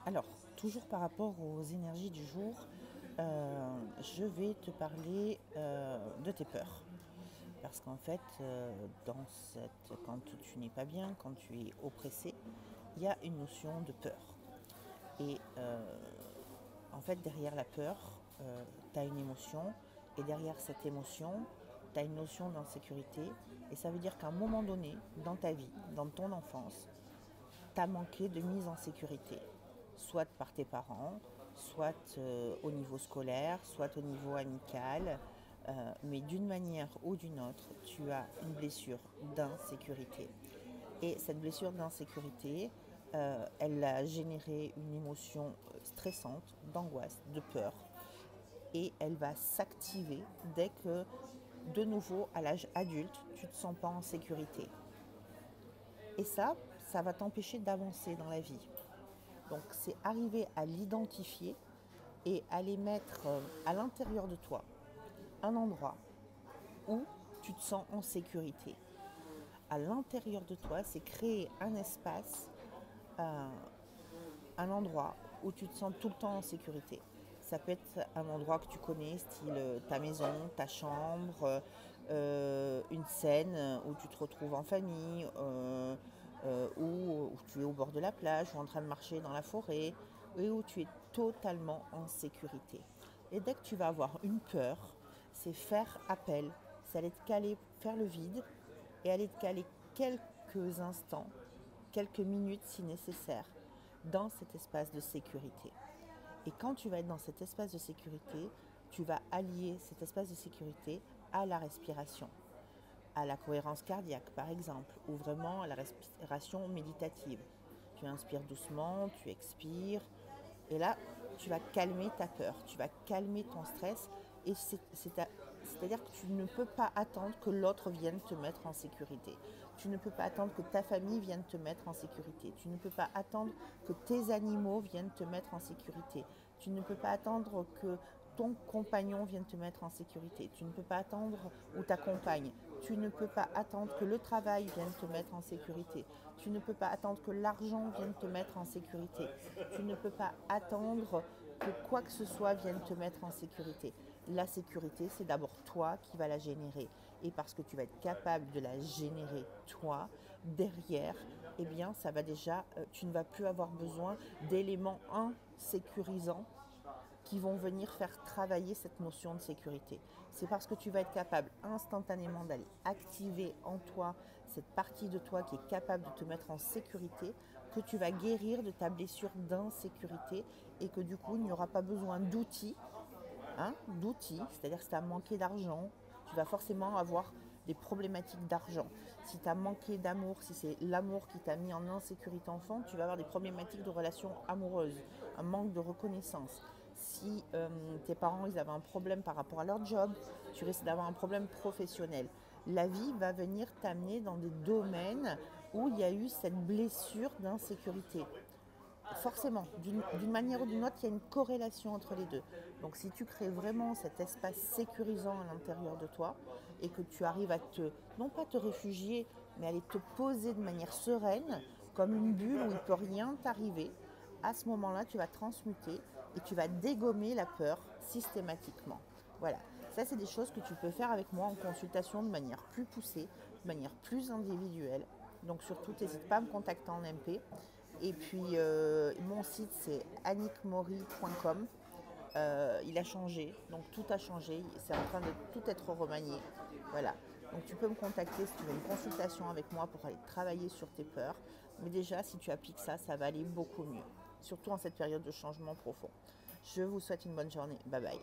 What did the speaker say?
Alors, toujours par rapport aux énergies du jour, je vais te parler de tes peurs. Parce qu'en fait, quand tu n'es pas bien, quand tu es oppressé, il y a une notion de peur. Et en fait, derrière la peur, tu as une émotion. Et derrière cette émotion, tu as une notion d'insécurité. Et ça veut dire qu'à un moment donné, dans ta vie, dans ton enfance, tu as manqué de mise en sécurité, soit par tes parents, soit au niveau scolaire, soit au niveau amical, mais d'une manière ou d'une autre, tu as une blessure d'insécurité. Et cette blessure d'insécurité, elle a généré une émotion stressante, d'angoisse, de peur, et elle va s'activer dès que, de nouveau, à l'âge adulte, tu ne te sens pas en sécurité. Et ça va t'empêcher d'avancer dans la vie. Donc c'est arriver à l'identifier et à les mettre à l'intérieur de toi, un endroit où tu te sens en sécurité. À l'intérieur de toi, c'est créer un espace, un endroit où tu te sens tout le temps en sécurité. Ça peut être un endroit que tu connais, style ta maison, ta chambre, une scène où tu te retrouves en famille, où tu es au bord de la plage ou en train de marcher dans la forêt, et où tu es totalement en sécurité. Et dès que tu vas avoir une peur, c'est faire appel, c'est aller te caler, faire le vide et aller te caler quelques instants, quelques minutes si nécessaire, dans cet espace de sécurité. Et quand tu vas être dans cet espace de sécurité, tu vas allier cet espace de sécurité à la respiration, à la cohérence cardiaque par exemple, ou vraiment à la respiration méditative. Tu inspires doucement, tu expires, et là, tu vas calmer ta peur, tu vas calmer ton stress, et c'est-à-dire que tu ne peux pas attendre que l'autre vienne te mettre en sécurité. Tu ne peux pas attendre que ta famille vienne te mettre en sécurité. Tu ne peux pas attendre que tes animaux viennent te mettre en sécurité. Tu ne peux pas attendre que ton compagnon vienne te mettre en sécurité. Tu ne peux pas attendre, ou ta compagne. Tu ne peux pas attendre que le travail vienne te mettre en sécurité. Tu ne peux pas attendre que l'argent vienne te mettre en sécurité. Tu ne peux pas attendre que quoi que ce soit vienne te mettre en sécurité. La sécurité, c'est d'abord toi qui vas la générer. Et parce que tu vas être capable de la générer toi, derrière, eh bien, ça va déjà, tu ne vas plus avoir besoin d'éléments insécurisants qui vont venir faire travailler cette notion de sécurité. C'est parce que tu vas être capable instantanément d'aller activer en toi cette partie de toi qui est capable de te mettre en sécurité, que tu vas guérir de ta blessure d'insécurité, et que du coup il n'y aura pas besoin d'outils, c'est-à-dire que si tu as manqué d'argent, tu vas forcément avoir des problématiques d'argent. Si tu as manqué d'amour, si c'est l'amour qui t'a mis en insécurité enfant, tu vas avoir des problématiques de relations amoureuses, un manque de reconnaissance. Si tes parents ils avaient un problème par rapport à leur job, tu risques d'avoir un problème professionnel. La vie va venir t'amener dans des domaines où il y a eu cette blessure d'insécurité. Forcément, d'une manière ou d'une autre, il y a une corrélation entre les deux. Donc si tu crées vraiment cet espace sécurisant à l'intérieur de toi, et que tu arrives à non pas te réfugier, mais à aller te poser de manière sereine, comme une bulle où il ne peut rien t'arriver, à ce moment-là, tu vas transmuter et tu vas dégommer la peur systématiquement. Voilà, ça c'est des choses que tu peux faire avec moi en consultation de manière plus poussée, de manière plus individuelle. Donc surtout, n'hésite pas à me contacter en MP. Et puis mon site c'est annickmaury.com. Il a changé, donc tout a changé, c'est en train de tout être remanié. Voilà. Donc tu peux me contacter si tu veux une consultation avec moi pour aller travailler sur tes peurs. Mais déjà, si tu appliques ça, ça va aller beaucoup mieux. Surtout en cette période de changement profond. Je vous souhaite une bonne journée. Bye bye.